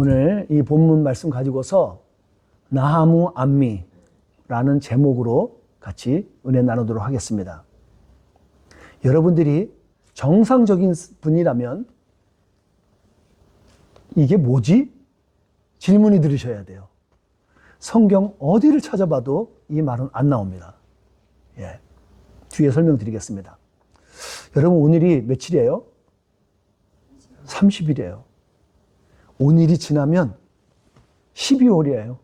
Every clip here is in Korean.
오늘 이 본문 말씀 가지고서 나하무 암미라는 제목으로 같이 은혜 나누도록 하겠습니다. 여러분들이 정상적인 분이라면 이게 뭐지? 질문이 들으셔야 돼요. 성경 어디를 찾아봐도 이 말은 안 나옵니다. 예. 뒤에 설명드리겠습니다. 여러분, 오늘이 며칠이에요? 30일이에요. 오늘이 지나면 12월이에요.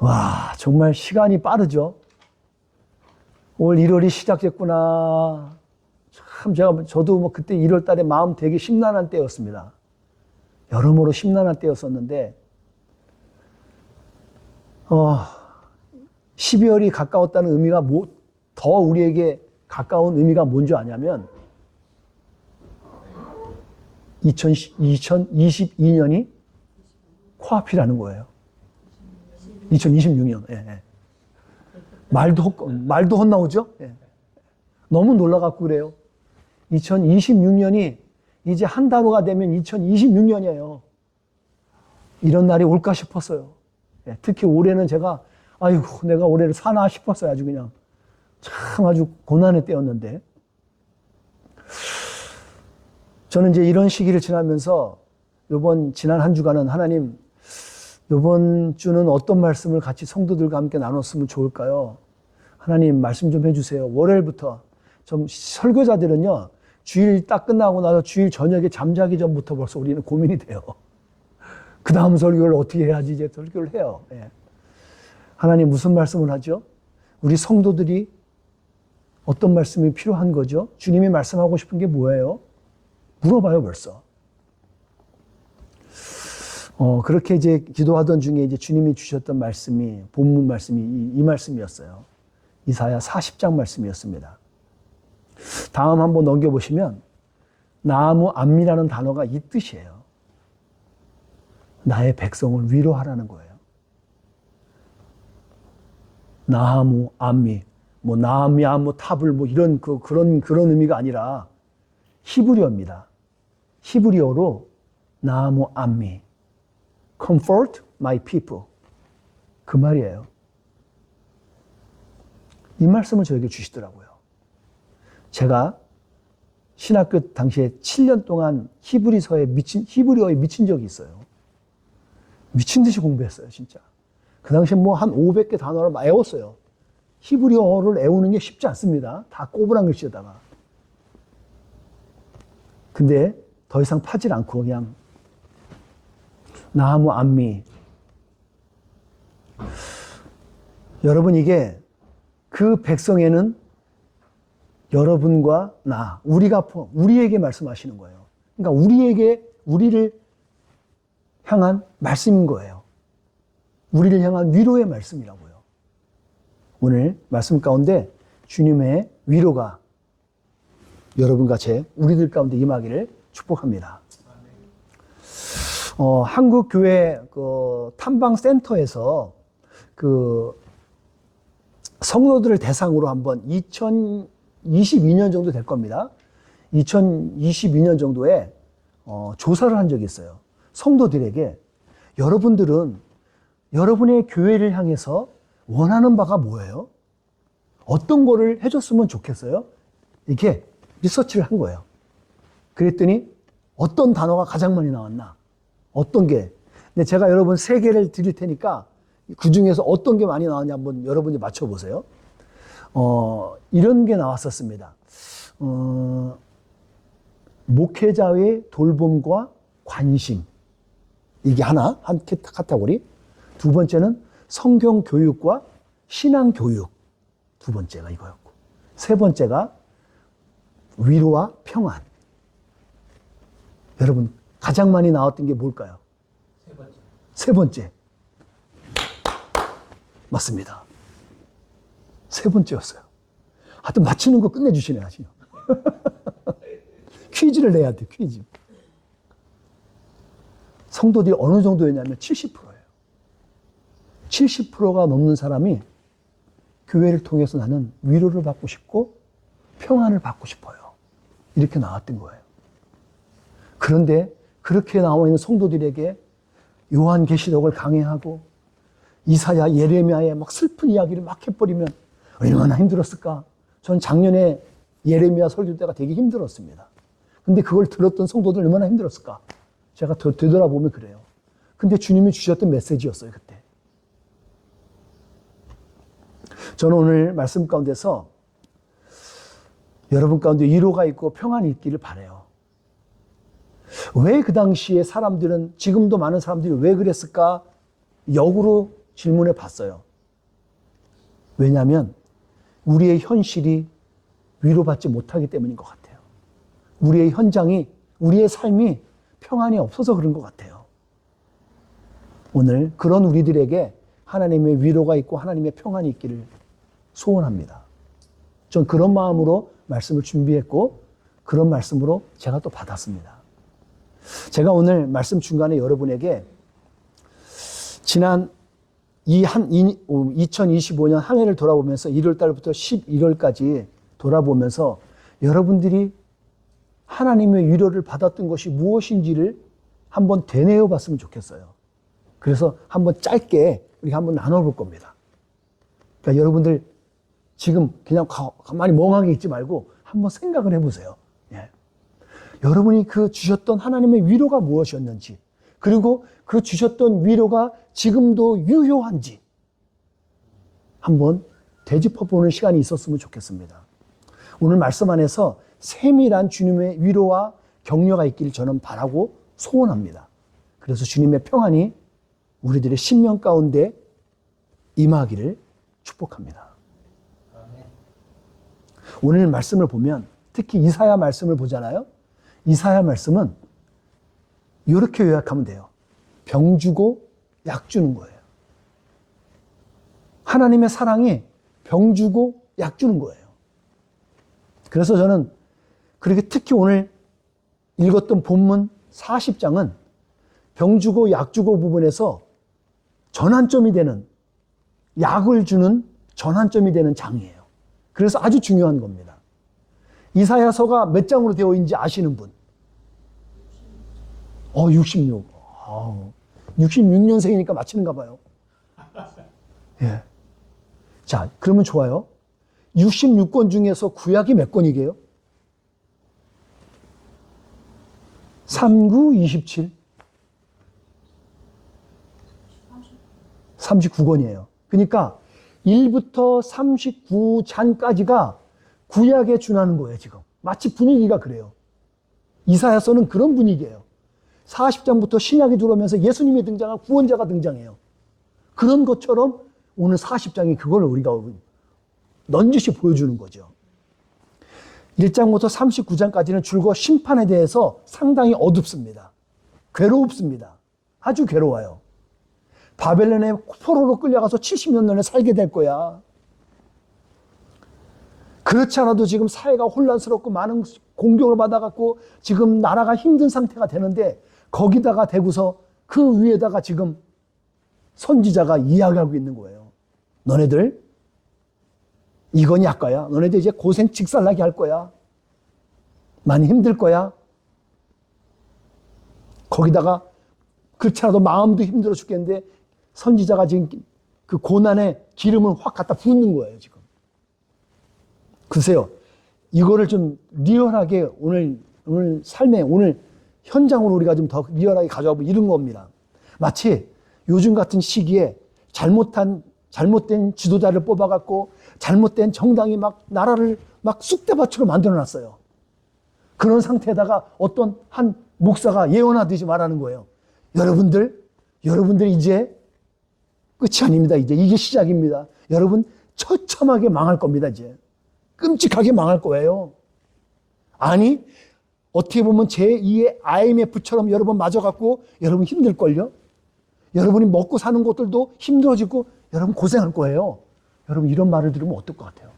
와, 정말 시간이 빠르죠? 올 1월이 시작됐구나. 참, 저도 뭐 그때 1월 달에 마음 되게 심란한 때였습니다. 여러모로 심란한 때였었는데, 12월이 가까웠다는 의미가 더 우리에게 가까운 의미가 뭔지 아냐면, 2022년이 코앞이라는 거예요. 2026년. 예, 예. 말도 헛나오죠? 예. 너무 놀라갖고 그래요. 2026년이 이제 한 단어가 되면 2026년이에요. 이런 날이 올까 싶었어요. 예. 특히 올해는 제가, 아이고, 내가 올해를 사나 싶었어요. 아주 그냥. 참 아주 고난의 때였는데. 저는 이제 이런 시기를 지나면서 지난 한 주간은 하나님, 이번 주는 어떤 말씀을 같이 성도들과 함께 나눴으면 좋을까요? 하나님 말씀 좀 해주세요. 월요일부터 좀 설교자들은요, 주일 딱 끝나고 나서 주일 저녁에 잠자기 전부터 벌써 우리는 고민이 돼요. 그 다음 설교를 어떻게 해야지 이제 설교를 해요. 예. 하나님 무슨 말씀을 하죠? 우리 성도들이 어떤 말씀이 필요한 거죠? 주님이 말씀하고 싶은 게 뭐예요? 물어봐요, 벌써. 그렇게 이제 기도하던 중에 이제 주님이 주셨던 말씀이, 본문 말씀이 이 말씀이었어요. 이사야 40장 말씀이었습니다. 다음 한번 넘겨보시면, 나하무 암미라는 단어가 이 뜻이에요. 나의 백성을 위로하라는 거예요. 나하무 암미, 나함야, 탑을, 그런 의미가 아니라, 히브리어입니다. 히브리어로 나하무 암미. Comfort my people. 그 말이에요. 이 말씀을 저에게 주시더라고요. 제가 신학교 당시에 7년 동안 히브리어에 미친 적이 있어요. 미친 듯이 공부했어요, 진짜. 그 당시에 한 500개 단어를 막 외웠어요. 히브리어를 외우는 게 쉽지 않습니다. 다 꼬부랑 글씨에다가. 근데 더 이상 파질 않고 그냥 나하무 암미. 여러분, 이게 그 백성에는 여러분과 우리에게 말씀하시는 거예요. 그러니까 우리를 향한 말씀인 거예요. 우리를 향한 위로의 말씀이라고요. 오늘 말씀 가운데 주님의 위로가 여러분과 우리들 가운데 임하기를 축복합니다. 한국교회 탐방센터에서 성도들을 대상으로 한번 2022년 정도 될 겁니다. 2022년 정도에 조사를 한 적이 있어요. 성도들에게 여러분들은 여러분의 교회를 향해서 원하는 바가 뭐예요? 어떤 거를 해줬으면 좋겠어요? 이렇게 리서치를 한 거예요. 그랬더니 어떤 단어가 가장 많이 나왔나? 어떤 게? 근데 제가 여러분 3개를 드릴 테니까 그 중에서 어떤 게 많이 나왔냐 한번 여러분이 맞춰보세요. 이런 게 나왔었습니다. 목회자의 돌봄과 관심. 이게 한 카테고리. 두 번째는 성경 교육과 신앙 교육. 두 번째가 이거였고. 세 번째가 위로와 평안. 여러분, 가장 많이 나왔던 게 뭘까요? 세 번째. 맞습니다. 세 번째였어요. 하여튼 맞히는 거 끝내주시네, 아시죠? 퀴즈를 내야 돼, 퀴즈. 성도들이 어느 정도였냐면 70%예요. 70%가 넘는 사람이 교회를 통해서 나는 위로를 받고 싶고 평안을 받고 싶어요. 이렇게 나왔던 거예요. 그런데 그렇게 나와 있는 성도들에게 요한계시록을 강해하고 이사야, 예레미야의 막 슬픈 이야기를 막 해버리면 얼마나 힘들었을까. 전 작년에 예레미야 설교 때가 되게 힘들었습니다. 근데 그걸 들었던 성도들 얼마나 힘들었을까. 제가 되돌아보면 그래요. 근데 주님이 주셨던 메시지였어요, 그때. 저는 오늘 말씀 가운데서 여러분 가운데 위로가 있고 평안이 있기를 바라요. 왜 그 당시에 사람들은, 지금도 많은 사람들이 왜 그랬을까? 역으로 질문해 봤어요. 왜냐하면 우리의 현실이 위로받지 못하기 때문인 것 같아요. 우리의 현장이, 우리의 삶이 평안이 없어서 그런 것 같아요. 오늘 그런 우리들에게 하나님의 위로가 있고 하나님의 평안이 있기를 소원합니다. 전 그런 마음으로 말씀을 준비했고 그런 말씀으로 제가 또 받았습니다. 제가 오늘 말씀 중간에 여러분에게 지난 2025년 한 해를 돌아보면서 1월달부터 11월까지 돌아보면서 여러분들이 하나님의 위로를 받았던 것이 무엇인지를 한번 되뇌어 봤으면 좋겠어요. 그래서 한번 짧게 우리가 한번 나눠볼 겁니다. 그러니까 여러분들 지금 그냥 가만히 멍하게 있지 말고 한번 생각을 해보세요. 예. 여러분이 그 주셨던 하나님의 위로가 무엇이었는지, 그리고 그 주셨던 위로가 지금도 유효한지 한번 되짚어보는 시간이 있었으면 좋겠습니다. 오늘 말씀 안에서 세밀한 주님의 위로와 격려가 있기를 저는 바라고 소원합니다. 그래서 주님의 평안이 우리들의 심령 가운데 임하기를 축복합니다. 오늘 말씀을 보면 특히 이사야 말씀을 보잖아요. 이사야 말씀은 이렇게 요약하면 돼요. 병 주고 약 주는 거예요. 하나님의 사랑이 병 주고 약 주는 거예요. 그래서 저는 그렇게 특히 오늘 읽었던 본문 40장은 병 주고 약 주고 부분에서 전환점이 되는, 약을 주는 전환점이 되는 장이에요. 그래서 아주 중요한 겁니다. 이사야서가 몇 장으로 되어 있는지 아시는 분? 66. 66년생이니까 맞히는가 봐요. 예. 자, 그러면 좋아요. 66권 중에서 구약이 몇 권이게요? 39, 27. 39권이에요. 그러니까 1부터 39장까지가 구약에 준하는 거예요, 지금. 마치 분위기가 그래요. 이사야서는 그런 분위기예요. 40장부터 신약이 들어오면서 예수님이 등장한 구원자가 등장해요. 그런 것처럼 오늘 40장이 그걸 우리가 넌지시 보여주는 거죠. 1장부터 39장까지는 줄거 심판에 대해서 상당히 어둡습니다. 괴롭습니다. 아주 괴로워요. 바벨론의 포로로 끌려가서 70년 전에 살게 될 거야. 그렇지 않아도 지금 사회가 혼란스럽고 많은 공격을 받아갖고 지금 나라가 힘든 상태가 되는데 거기다가 대고서 그 위에다가 지금 선지자가 이야기하고 있는 거예요. 너네들 이건 약과야. 너네들 이제 고생 직살나게 할 거야. 많이 힘들 거야. 거기다가 그렇지 않아도 마음도 힘들어 죽겠는데 선지자가 지금 그 고난에 기름을 확 갖다 붓는 거예요, 지금. 글쎄요, 이거를 좀 리얼하게 오늘 삶에, 오늘 현장으로 우리가 좀 더 리얼하게 가져가고 이런 겁니다. 마치 요즘 같은 시기에 잘못된 지도자를 뽑아갖고 잘못된 정당이 막 나라를 막 쑥대밭으로 만들어 놨어요. 그런 상태에다가 어떤 한 목사가 예언하듯이 말하는 거예요. 여러분들 이제 끝이 아닙니다. 이제 이게 시작입니다. 여러분 처참하게 망할 겁니다. 이제 끔찍하게 망할 거예요. 아니 어떻게 보면 제2의 IMF처럼 여러분 맞아갖고 여러분 힘들걸요. 여러분이 먹고 사는 것들도 힘들어지고 여러분 고생할 거예요. 여러분 이런 말을 들으면 어떨 것 같아요?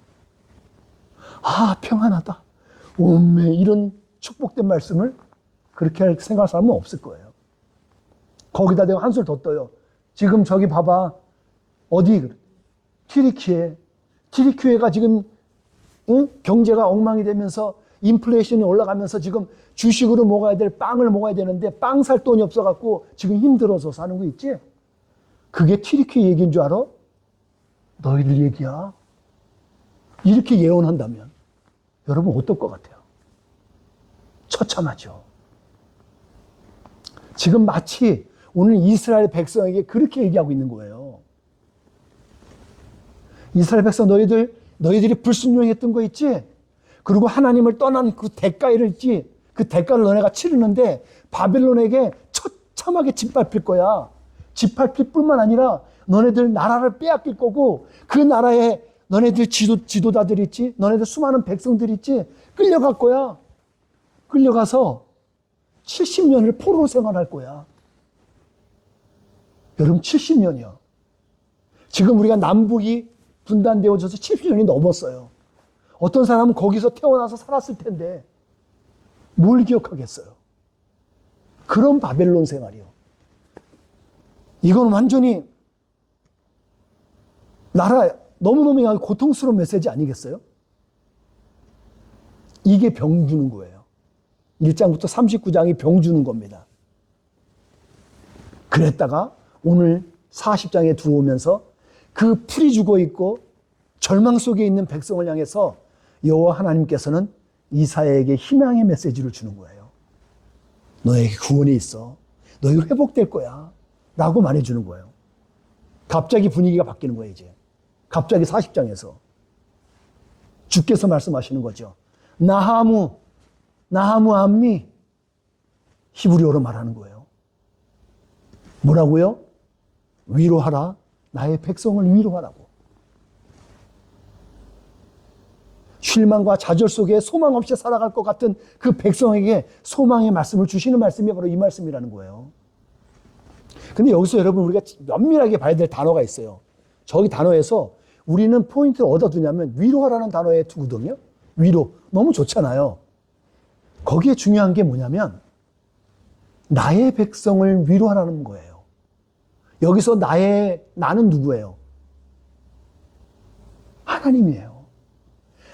아 평안하다. 오메 이런 축복된 말씀을 그렇게 생각할 사람은 없을 거예요. 거기다 내가 한술 더 떠요. 지금 저기 봐봐. 어디 튀르키예가 지금 응? 경제가 엉망이 되면서 인플레이션이 올라가면서 지금 주식으로 먹어야 될 빵을 먹어야 되는데 빵 살 돈이 없어갖고 지금 힘들어서 사는 거 있지? 그게 튀르키예 얘기인 줄 알아? 너희들 얘기야. 이렇게 예언한다면 여러분 어떨 것 같아요? 처참하죠. 지금 마치 오늘 이스라엘 백성에게 그렇게 얘기하고 있는 거예요. 이스라엘 백성 너희들이 불순종했던 거 있지? 그리고 하나님을 떠난 그 대가를 있지? 그 대가를 너네가 치르는데 바벨론에게 처참하게 짓밟힐 거야. 짓밟힐 뿐만 아니라 너네들 나라를 빼앗길 거고 그 나라에 너네들 지도자들 있지? 너네들 수많은 백성들 있지? 끌려갈 거야. 끌려가서 70년을 포로로 생활할 거야. 여러분 70년이요. 지금 우리가 남북이 분단되어져서 70년이 넘었어요. 어떤 사람은 거기서 태어나서 살았을 텐데 뭘 기억하겠어요? 그런 바벨론 생활이요. 이건 완전히 나라 너무너무 고통스러운 메시지 아니겠어요? 이게 병 주는 거예요. 1장부터 39장이 병 주는 겁니다. 그랬다가 오늘 40장에 들어오면서 그 풀이 죽어 있고 절망 속에 있는 백성을 향해서 여호와 하나님께서는 이사야에게 희망의 메시지를 주는 거예요. 너에게 구원이 있어. 너희 회복될 거야. 라고 말해주는 거예요. 갑자기 분위기가 바뀌는 거예요, 이제. 갑자기 40장에서. 주께서 말씀하시는 거죠. 나하무 암미. 히브리어로 말하는 거예요. 뭐라고요? 위로하라. 나의 백성을 위로하라고. 실망과 좌절 속에 소망 없이 살아갈 것 같은 그 백성에게 소망의 말씀을 주시는 말씀이 바로 이 말씀이라는 거예요. 근데 여기서 여러분 우리가 면밀하게 봐야 될 단어가 있어요. 저기 단어에서 우리는 포인트를 얻어두냐면 위로하라는 단어에 두거든요. 위로. 너무 좋잖아요. 거기에 중요한 게 뭐냐면 나의 백성을 위로하라는 거예요. 여기서 나는 누구예요? 하나님이에요.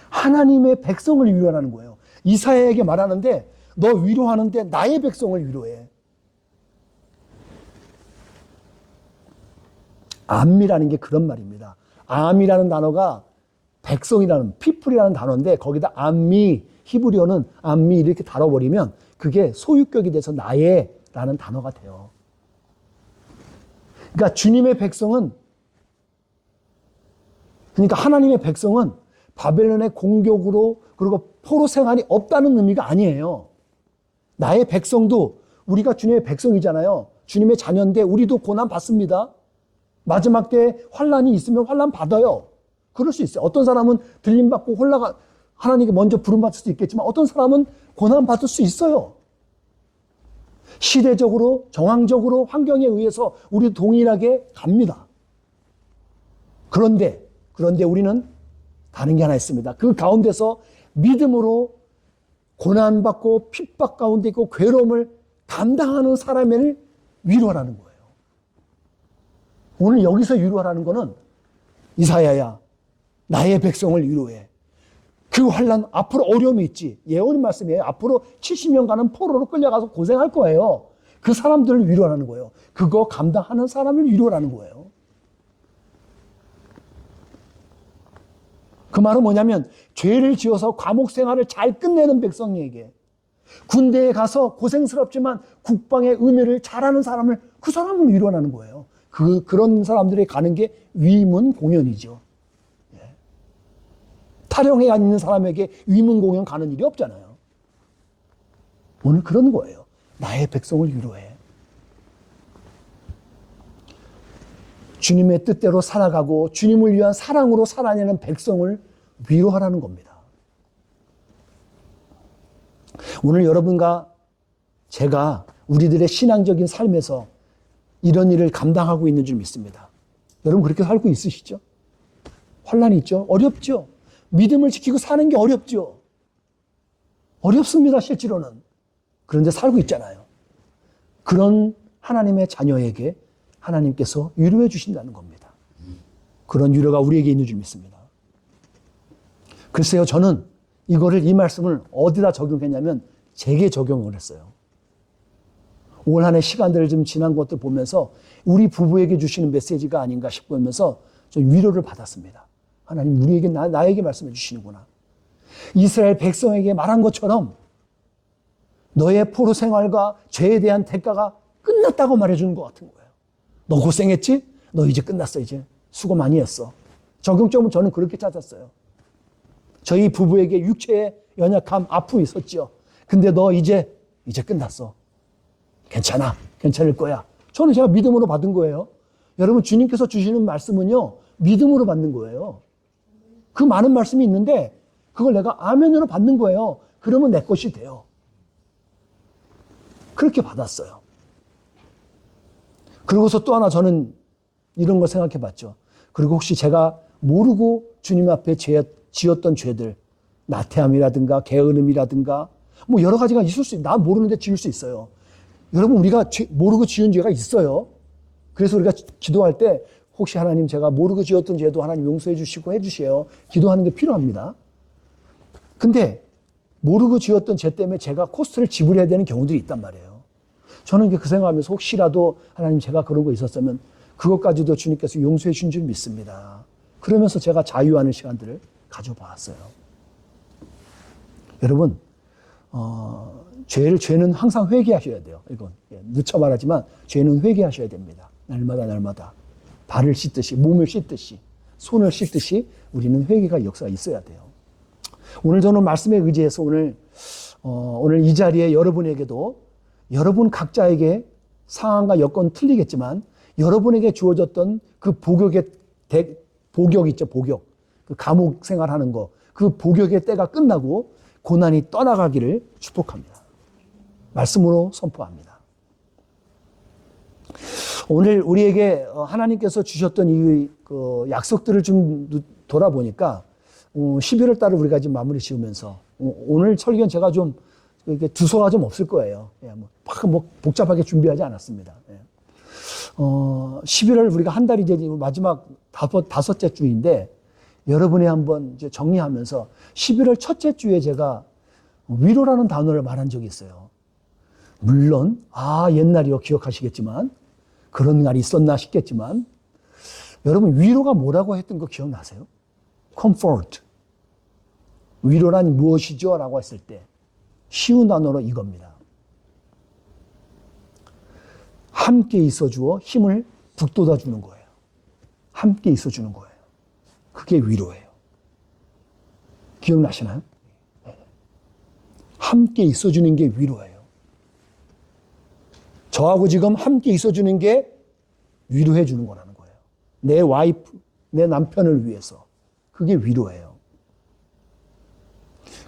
하나님의 백성을 위로하라는 거예요. 이사야에게 말하는데 너 위로하는데 나의 백성을 위로해. 암이라는 게 그런 말입니다. 암이라는 단어가 백성이라는 people이라는 단어인데 거기다 암미, 히브리어는 암미 이렇게 다뤄버리면 그게 소유격이 돼서 나의 라는 단어가 돼요. 그러니까 주님의 백성은 그러니까 하나님의 백성은 바벨론의 공격으로 그리고 포로 생활이 없다는 의미가 아니에요. 나의 백성도 우리가 주님의 백성이잖아요. 주님의 자녀인데 우리도 고난 받습니다. 마지막 때 환난이 있으면 환난 받아요. 그럴 수 있어요. 어떤 사람은 들림받고 하나님께 먼저 부름받을 수도 있겠지만 어떤 사람은 고난 받을 수 있어요. 시대적으로 정황적으로 환경에 의해서 우리도 동일하게 갑니다. 그런데 우리는 다른 게 하나 있습니다. 그 가운데서 믿음으로 고난받고 핍박 가운데 있고 괴로움을 감당하는 사람을 위로하라는 거예요. 오늘 여기서 위로하라는 거는 이사야야 나의 백성을 위로해. 그 환난 앞으로 어려움이 있지. 예언의 말씀이에요. 앞으로 70년간은 포로로 끌려가서 고생할 거예요. 그 사람들을 위로하라는 거예요. 그거 감당하는 사람을 위로하라는 거예요. 그 말은 뭐냐면 죄를 지어서 감옥 생활을 잘 끝내는 백성에게 군대에 가서 고생스럽지만 국방의 은혜를 잘하는 사람을 그 사람을 위로하는 거예요. 그런 사람들이 가는 게 위문 공연이죠. 타령에 있는 사람에게 위문 공연 가는 일이 없잖아요. 오늘 그런 거예요. 나의 백성을 위로해. 주님의 뜻대로 살아가고 주님을 위한 사랑으로 살아내는 백성을 위로하라는 겁니다. 오늘 여러분과 제가 우리들의 신앙적인 삶에서 이런 일을 감당하고 있는 줄 믿습니다. 여러분 그렇게 살고 있으시죠? 환난이 있죠? 어렵죠? 믿음을 지키고 사는 게 어렵죠? 어렵습니다, 실제로는. 그런데 살고 있잖아요. 그런 하나님의 자녀에게 하나님께서 위로해 주신다는 겁니다. 그런 위로가 우리에게 있는 줄 믿습니다. 글쎄요, 저는 이 말씀을 어디다 적용했냐면 제게 적용을 했어요. 올 한 해 시간들을 좀 지난 것들 보면서 우리 부부에게 주시는 메시지가 아닌가 싶으면서 좀 위로를 받았습니다. 하나님 우리에게 나에게 말씀해 주시는구나. 이스라엘 백성에게 말한 것처럼 너의 포로 생활과 죄에 대한 대가가 끝났다고 말해주는 것 같은 거예요. 너 고생했지? 너 이제 끝났어. 이제 수고 많이 했어. 적용점은 저는 그렇게 찾았어요. 저희 부부에게 육체의 연약함, 아픔이 있었죠. 근데 너 이제 끝났어. 괜찮아. 괜찮을 거야. 저는 제가 믿음으로 받은 거예요. 여러분 주님께서 주시는 말씀은요. 믿음으로 받는 거예요. 그 많은 말씀이 있는데 그걸 내가 아멘으로 받는 거예요. 그러면 내 것이 돼요. 그렇게 받았어요. 그러고서 또 하나 저는 이런 거 생각해 봤죠. 그리고 혹시 제가 모르고 주님 앞에 지었던 죄들, 나태함이라든가 게으름이라든가 뭐 여러 가지가 있을 수 있어요. 나 모르는데 지을 수 있어요. 여러분 우리가 모르고 지은 죄가 있어요. 그래서 우리가 기도할 때 혹시 하나님 제가 모르고 지었던 죄도 하나님 용서해 주시고 해 주세요. 기도하는 게 필요합니다. 근데 모르고 지었던 죄 때문에 제가 코스트를 지불해야 되는 경우들이 있단 말이에요. 저는 그 생각하면서 혹시라도 하나님 제가 그런 거 있었으면 그것까지도 주님께서 용서해 주신 줄 믿습니다. 그러면서 제가 자유하는 시간들을 가져봤어요. 여러분 죄는 항상 회개하셔야 돼요. 이건 누차 말하지만 죄는 회개하셔야 됩니다. 날마다 발을 씻듯이 몸을 씻듯이 손을 씻듯이 우리는 회개가 역사가 있어야 돼요. 오늘 저는 말씀에 의지해서 오늘 이 자리에 여러분에게도 여러분 각자에게 상황과 여건 틀리겠지만 여러분에게 주어졌던 그 복역 있죠, 복역. 그 감옥 생활하는 거, 그 복역의 때가 끝나고 고난이 떠나가기를 축복합니다. 말씀으로 선포합니다. 오늘 우리에게 하나님께서 주셨던 이 약속들을 좀 돌아보니까 11월 달을 우리가 지금 마무리 지으면서 오늘 설교는 제가 좀 이렇게 두서가 좀 없을 거예요. 뭐 복잡하게 준비하지 않았습니다. 11월 우리가 한 달이 이제 마지막 다섯째 주인데 여러분이 한번 이제 정리하면서 11월 첫째 주에 제가 위로라는 단어를 말한 적이 있어요. 물론 옛날이요 기억하시겠지만 그런 날이 있었나 싶겠지만 여러분 위로가 뭐라고 했던 거 기억나세요? comfort. 위로란 무엇이죠? 라고 했을 때 쉬운 단어로 이겁니다. 함께 있어주어 힘을 북돋아주는 거예요. 함께 있어주는 거예요. 그게 위로예요. 기억나시나요? 함께 있어주는 게 위로예요. 저하고 지금 함께 있어주는 게 위로해 주는 거라는 거예요. 내 와이프, 내 남편을 위해서. 그게 위로예요.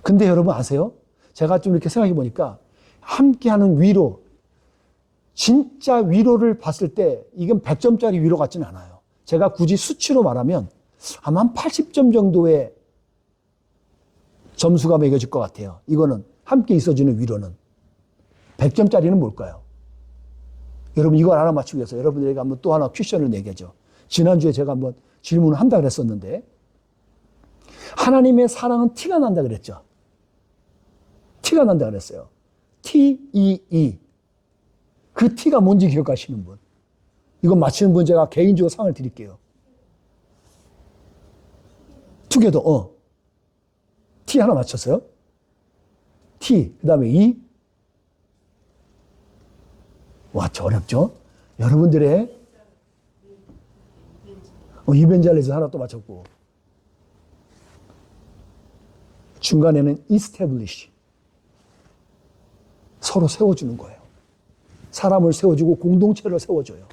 근데 여러분 아세요? 제가 좀 이렇게 생각해 보니까 함께하는 위로, 진짜 위로를 봤을 때 이건 100점짜리 위로 같지는 않아요. 제가 굳이 수치로 말하면 아마 한 80점 정도의 점수가 매겨질 것 같아요. 이거는 함께 있어주는 위로는. 100점짜리는 뭘까요? 여러분 이걸 알아맞추기 위해서 여러분들에게 한번 또 하나 퀴션을 내게죠. 지난주에 제가 한번 질문을 한다 그랬었는데 하나님의 사랑은 티가 난다 그랬죠. 티가 난다 그랬어요. T-E-E. 그 티가 뭔지 기억하시는 분? 이거 맞히는 분 제가 개인적으로 상을 드릴게요. 투게더, T 하나 맞췄어요? T, 그 다음에 E. 와, 저 어렵죠? 여러분들의 이벤젤리스 하나 또 맞췄고 중간에는 establish. 서로 세워주는 거예요. 사람을 세워주고 공동체를 세워줘요.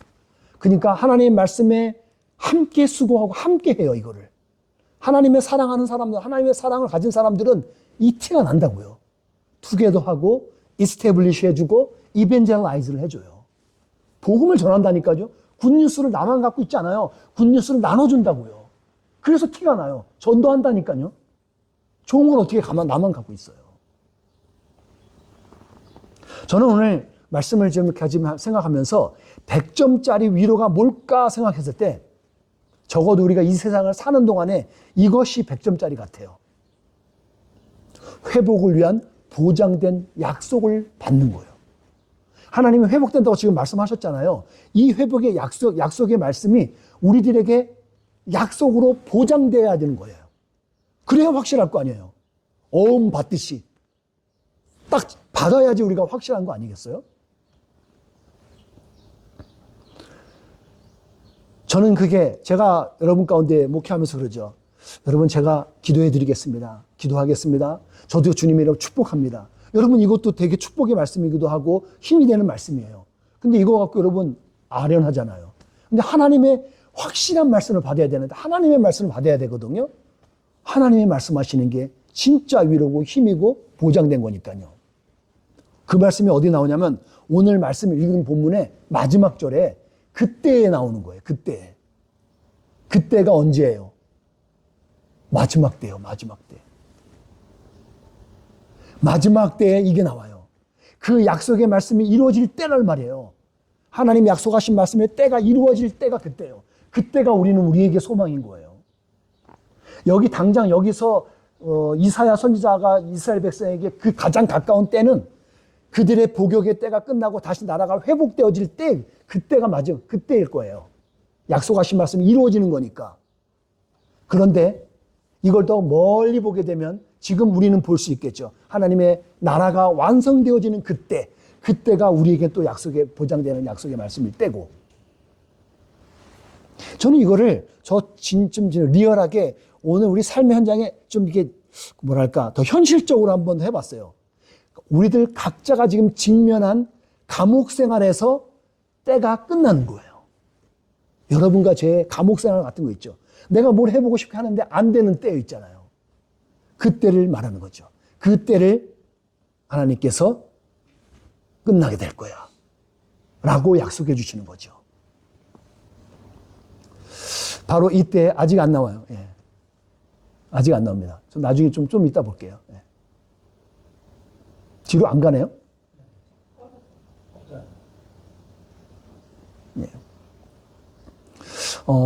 그러니까 하나님의 말씀에 함께 수고하고 함께 해요, 이거를. 하나님의 사랑하는 사람들, 하나님의 사랑을 가진 사람들은 이 티가 난다고요. 투게더 하고, 이스태블리시 해주고, 이벤젤라이즈를 해줘요. 복음을 전한다니까요. 굿뉴스를 나만 갖고 있지 않아요. 굿뉴스를 나눠준다고요. 그래서 티가 나요. 전도한다니까요. 좋은 건 어떻게 나만 갖고 있어요. 저는 오늘 말씀을 좀 생각하면서 100점짜리 위로가 뭘까 생각했을 때 적어도 우리가 이 세상을 사는 동안에 이것이 100점짜리 같아요. 회복을 위한 보장된 약속을 받는 거예요. 하나님이 회복된다고 지금 말씀하셨잖아요. 이 회복의 약속의 말씀이 우리들에게 약속으로 보장돼야 되는 거예요. 그래야 확실할 거 아니에요. 어음 받듯이. 딱 받아야지 우리가 확실한 거 아니겠어요? 저는 그게 제가 여러분 가운데 목회하면서 그러죠. 여러분 제가 기도해 드리겠습니다. 기도하겠습니다. 저도 주님이라고 축복합니다. 여러분 이것도 되게 축복의 말씀이기도 하고 힘이 되는 말씀이에요. 근데 이거 갖고 여러분 아련하잖아요. 근데 하나님의 확실한 말씀을 받아야 되는데 하나님의 말씀을 받아야 되거든요. 하나님의 말씀하시는 게 진짜 위로고 힘이고 보장된 거니까요. 그 말씀이 어디 나오냐면 오늘 말씀을 읽은 본문의 마지막 절에 그때에 나오는 거예요. 그때. 그때가 언제예요? 마지막 때예요. 마지막 때. 마지막 때에 이게 나와요. 그 약속의 말씀이 이루어질 때를 말이에요. 하나님이 약속하신 말씀의 때가 이루어질 때가 그때예요. 그때가 우리에게 소망인 거예요. 여기 당장 여기서 이사야 선지자가 이스라엘 백성에게 그 가장 가까운 때는 그들의 복역의 때가 끝나고 다시 나라가 회복되어질 때 그때가 그때일 거예요. 약속하신 말씀이 이루어지는 거니까. 그런데 이걸 더 멀리 보게 되면 지금 우리는 볼 수 있겠죠. 하나님의 나라가 완성되어지는 그때가 우리에게 또 보장되는 약속의 말씀일 때고. 저는 이거를 좀 리얼하게 오늘 우리 삶의 현장에 좀 이게 뭐랄까 더 현실적으로 한번 해봤어요. 우리들 각자가 지금 직면한 감옥 생활에서 때가 끝나는 거예요. 여러분과 제 감옥 생활 같은 거 있죠. 내가 뭘 해보고 싶게 하는데 안 되는 때 있잖아요. 그 때를 말하는 거죠. 그 때를 하나님께서 끝나게 될 거야 라고 약속해 주시는 거죠. 바로 이때 아직 안 나와요. 예. 아직 안 나옵니다. 좀 나중에 좀 이따 볼게요. 예. 뒤로 안 가네요? 예.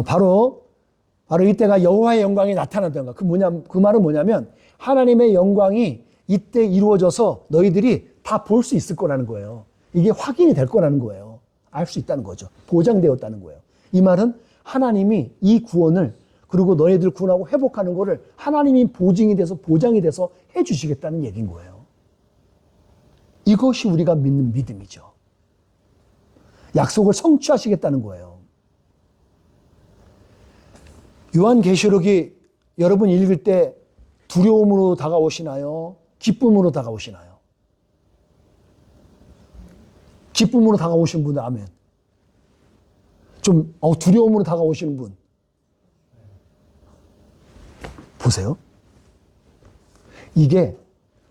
바로 이때가 여호와의 영광이 나타나던가. 그 말은 뭐냐면 하나님의 영광이 이때 이루어져서 너희들이 다 볼 수 있을 거라는 거예요. 이게 확인이 될 거라는 거예요. 알 수 있다는 거죠. 보장되었다는 거예요. 이 말은 하나님이 이 구원을 그리고 너희들 구원하고 회복하는 거를 하나님이 보장이 돼서 해주시겠다는 얘기인 거예요. 이것이 우리가 믿는 믿음이죠. 약속을 성취하시겠다는 거예요. 요한계시록이 여러분 읽을 때 두려움으로 다가오시나요? 기쁨으로 다가오시나요? 기쁨으로 다가오시는 분들 아멘. 좀 두려움으로 다가오시는 분 보세요. 이게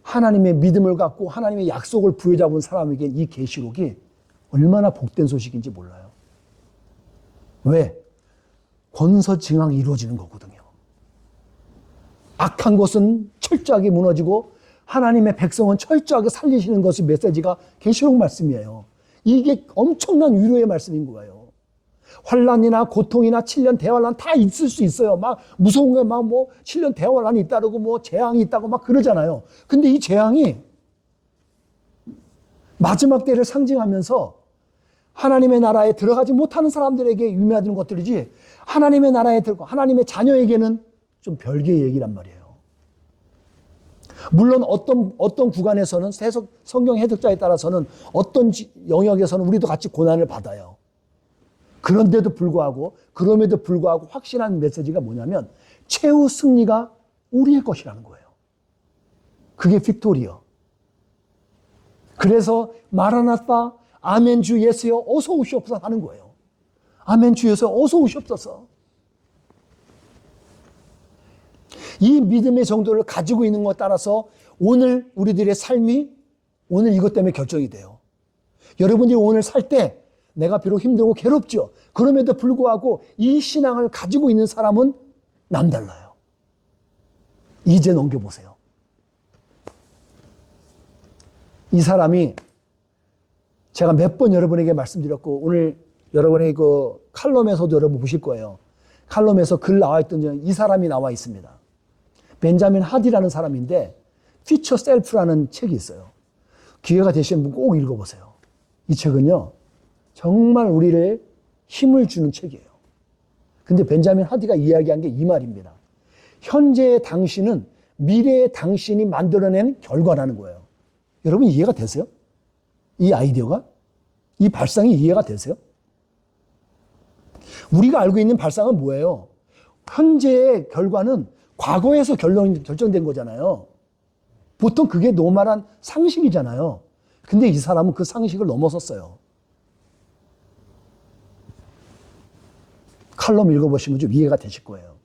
하나님의 믿음을 갖고 하나님의 약속을 부여잡은 사람에게 이 계시록이 얼마나 복된 소식인지 몰라요. 왜? 권서징악이 이루어지는 거거든요. 악한 것은 철저하게 무너지고 하나님의 백성은 철저하게 살리시는 것이 메시지가 계시록 말씀이에요. 이게 엄청난 위로의 말씀인 거예요. 환난이나 고통이나 7년 대환란 다 있을 수 있어요. 막 무서운 게 막 7년 대환란이 있다고 재앙이 있다고 막 그러잖아요. 근데 이 재앙이 마지막 때를 상징하면서 하나님의 나라에 들어가지 못하는 사람들에게 유명하는 것들이지 하나님의 나라에 들어가 하나님의 자녀에게는 좀 별개의 얘기란 말이에요. 물론 어떤 구간에서는 성경 해석자에 따라서는 어떤 영역에서는 우리도 같이 고난을 받아요. 그럼에도 불구하고 확실한 메시지가 뭐냐면 최후 승리가 우리의 것이라는 거예요. 그게 빅토리요. 그래서 마라나타 아멘 주 예수여 어서 오시옵소서 하는 거예요. 아멘 주 예수여 어서 오시옵소서. 이 믿음의 정도를 가지고 있는 것에 따라서 오늘 우리들의 삶이 오늘 이것 때문에 결정이 돼요. 여러분들이 오늘 살 때 내가 비록 힘들고 괴롭죠. 그럼에도 불구하고 이 신앙을 가지고 있는 사람은 남달라요. 이제 넘겨보세요. 이 사람이 제가 몇 번 여러분에게 말씀드렸고 오늘 여러분의 그 칼럼에서도 여러분 보실 거예요. 칼럼에서 글 나와 있던 이 사람이 나와 있습니다. 벤자민 하디라는 사람인데 Future Self라는 책이 있어요. 기회가 되시면 꼭 읽어보세요. 이 책은요, 정말 우리를 힘을 주는 책이에요. 근데 벤자민 하디가 이야기한 게 이 말입니다. 현재의 당신은 미래의 당신이 만들어낸 결과라는 거예요. 여러분 이해가 되세요? 이 아이디어가? 이 발상이 이해가 되세요? 우리가 알고 있는 발상은 뭐예요? 현재의 결과는 과거에서 결정된 거잖아요. 보통 그게 노멀한 상식이잖아요. 근데 이 사람은 그 상식을 넘어섰어요. 칼럼 읽어보시면 좀 이해가 되실 거예요.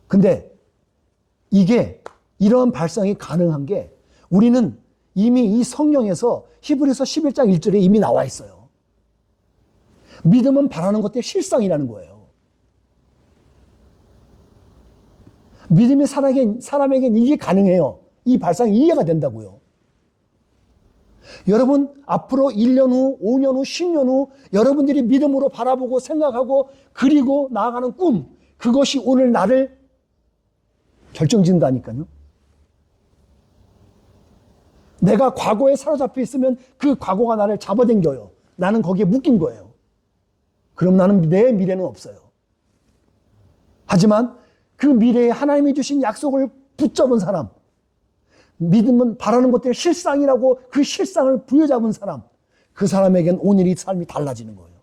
근데 이게 이런 발상이 가능한 게 우리는 이미 이 성경에서 히브리서 11장 1절에 이미 나와 있어요. 믿음은 바라는 것들의 실상이라는 거예요. 믿음이 사람에겐 이게 가능해요. 이 발상이 이해가 된다고요. 여러분 앞으로 1년 후, 5년 후, 10년 후 여러분들이 믿음으로 바라보고 생각하고 그리고 나아가는 꿈, 그것이 오늘 나를 결정짓는다니까요. 내가 과거에 사로잡혀 있으면 그 과거가 나를 잡아당겨요. 나는 거기에 묶인 거예요. 그럼 나는 내 미래는 없어요. 하지만 그 미래에 하나님이 주신 약속을 붙잡은 사람, 믿음은 바라는 것들의 실상이라고 그 실상을 부여잡은 사람, 그 사람에겐 오늘 이 삶이 달라지는 거예요.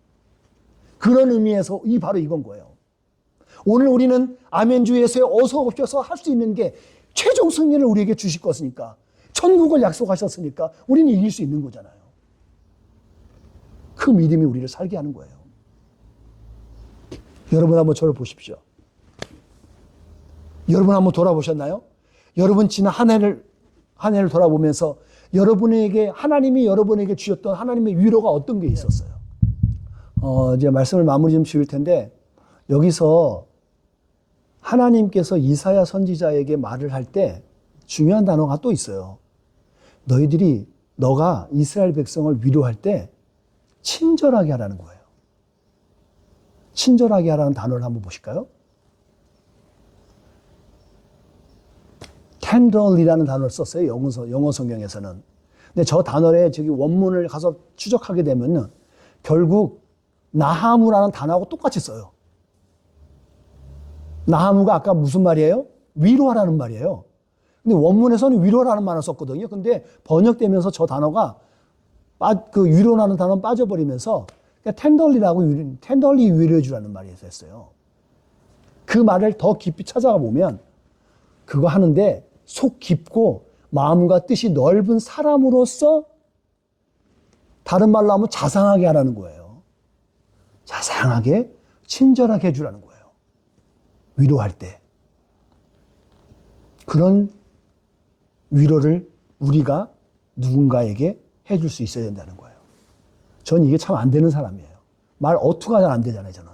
그런 의미에서 바로 이건 거예요. 오늘 우리는 아멘주 예수에 어서 오셔서 할 수 있는 게 최종 승리를 우리에게 주실 것이니까, 천국을 약속하셨으니까 우리는 이길 수 있는 거잖아요. 그 믿음이 우리를 살게 하는 거예요. 여러분 한번 저를 보십시오. 여러분 한번 돌아보셨나요? 여러분 지난 한 해를 돌아보면서 하나님이 여러분에게 주셨던 하나님의 위로가 어떤 게 있었어요? 이제 말씀을 마무리 좀 지을 텐데, 여기서 하나님께서 이사야 선지자에게 말을 할 때 중요한 단어가 또 있어요. 너가 이스라엘 백성을 위로할 때 친절하게 하라는 거예요. 친절하게 하라는 단어를 한번 보실까요? tenderly라는 단어를 썼어요. 영어 성경에서는. 근데 저 단어의 원문을 가서 추적하게 되면은 결국 나하무라는 단어하고 똑같이 써요. 나하무가 아까 무슨 말이에요? 위로하라는 말이에요. 근데 원문에서는 위로라는 말을 썼거든요. 근데 번역되면서 저 단어가 그 위로라는 단어는 빠져버리면서 tenderly 위로해 주라는 말이 됐어요. 그 말을 더 깊이 찾아가 보면 그거 하는데 속 깊고 마음과 뜻이 넓은 사람으로서, 다른 말로 하면 자상하게 하라는 거예요. 자상하게, 친절하게 해주라는 거예요. 위로할 때. 그런 위로를 우리가 누군가에게 해줄 수 있어야 된다는 거예요. 전 이게 참 안 되는 사람이에요. 말 어투가 잘 안 되잖아요, 저는.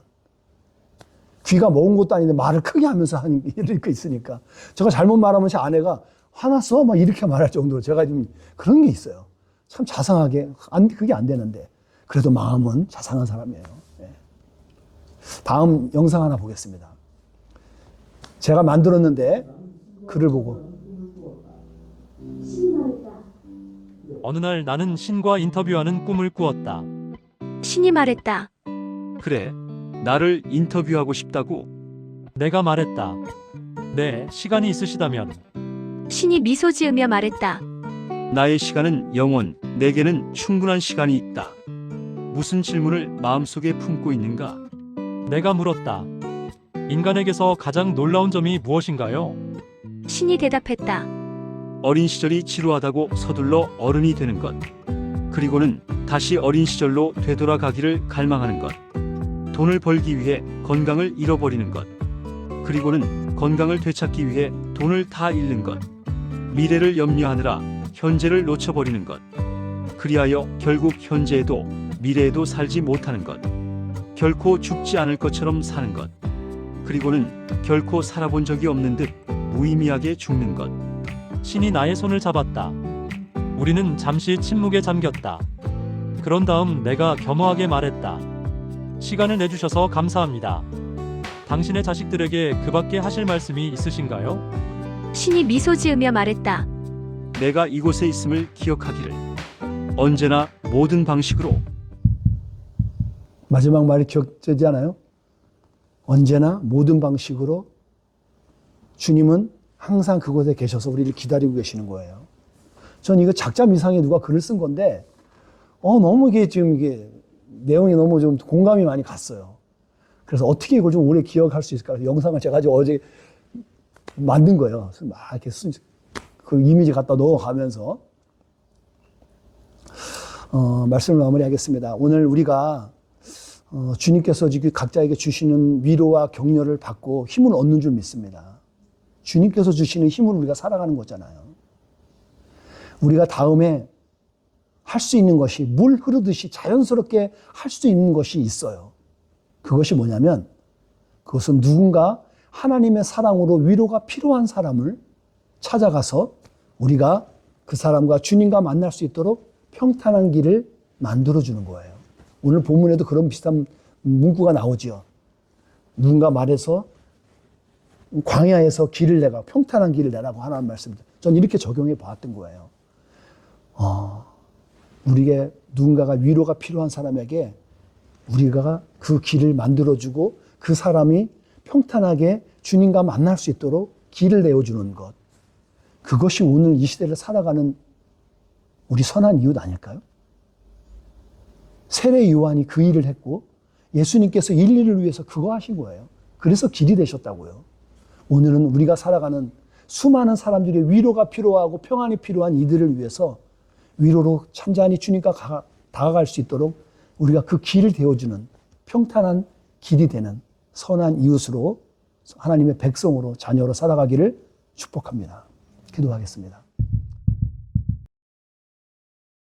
귀가 먹은 것도 아닌데 말을 크게 하면서 하는 게 이렇게 있으니까. 제가 잘못 말하면 제 아내가 화났어? 막 이렇게 말할 정도로 제가 좀 그런 게 있어요. 참 자상하게, 그게 안 되는데. 그래도 마음은 자상한 사람이에요. 네. 다음 영상 하나 보겠습니다. 제가 만들었는데 글을 보고. 어느 날 나는 신과 인터뷰하는 꿈을 꾸었다. 신이 말했다. 그래, 나를 인터뷰하고 싶다고? 내가 말했다. 네, 시간이 있으시다면. 신이 미소 지으며 말했다. 나의 시간은 영원, 내게는 충분한 시간이 있다. 무슨 질문을 마음속에 품고 있는가? 내가 물었다. 인간에게서 가장 놀라운 점이 무엇인가요? 신이 대답했다. 어린 시절이 지루하다고 서둘러 어른이 되는 것. 그리고는 다시 어린 시절로 되돌아가기를 갈망하는 것. 돈을 벌기 위해 건강을 잃어버리는 것. 그리고는 건강을 되찾기 위해 돈을 다 잃는 것. 미래를 염려하느라 현재를 놓쳐버리는 것. 그리하여 결국 현재에도 미래에도 살지 못하는 것. 결코 죽지 않을 것처럼 사는 것. 그리고는 결코 살아본 적이 없는 듯 무의미하게 죽는 것. 신이 나의 손을 잡았다. 우리는 잠시 침묵에 잠겼다. 그런 다음 내가 겸허하게 말했다. 시간을 내주셔서 감사합니다. 당신의 자식들에게 그 밖에 하실 말씀이 있으신가요? 신이 미소 지으며 말했다. 내가 이곳에 있음을 기억하기를. 언제나 모든 방식으로. 마지막 말이 기억되지 않아요? 언제나 모든 방식으로 주님은 항상 그곳에 계셔서 우리를 기다리고 계시는 거예요. 전 이거 작자 미상에 누가 글을 쓴 건데, 너무 이게 지금 이게 내용이 너무 좀 공감이 많이 갔어요. 그래서 어떻게 이걸 좀 오래 기억할 수 있을까? 영상을 제가 어제 만든 거예요. 그래서 막 이렇게 그 이미지 갖다 넣어가면서, 말씀을 마무리하겠습니다. 오늘 우리가 주님께서 지금 각자에게 주시는 위로와 격려를 받고 힘을 얻는 줄 믿습니다. 주님께서 주시는 힘으로 우리가 살아가는 거잖아요. 우리가 다음에 할 수 있는 것이 물 흐르듯이 자연스럽게 할 수 있는 것이 있어요. 그것이 뭐냐면 그것은 누군가 하나님의 사랑으로 위로가 필요한 사람을 찾아가서 우리가 그 사람과 주님과 만날 수 있도록 평탄한 길을 만들어주는 거예요. 오늘 본문에도 그런 비슷한 문구가 나오죠. 누군가 말해서 광야에서 길을 내가 평탄한 길을 내라고 하나님 말씀입니다. 전 이렇게 적용해 봤던 거예요. 우리에게 누군가가 위로가 필요한 사람에게 우리가 그 길을 만들어주고 그 사람이 평탄하게 주님과 만날 수 있도록 길을 내어주는 것. 그것이 오늘 이 시대를 살아가는 우리 선한 이웃 아닐까요? 세례 요한이 그 일을 했고 예수님께서 인류를 위해서 그거 하신 거예요. 그래서 길이 되셨다고요. 오늘은 우리가 살아가는 수많은 사람들이 위로가 필요하고 평안이 필요한 이들을 위해서 위로로 찬찬히 주님과 다가갈 수 있도록 우리가 그 길을 되어주는 평탄한 길이 되는 선한 이웃으로 하나님의 백성으로 자녀로 살아가기를 축복합니다. 기도하겠습니다.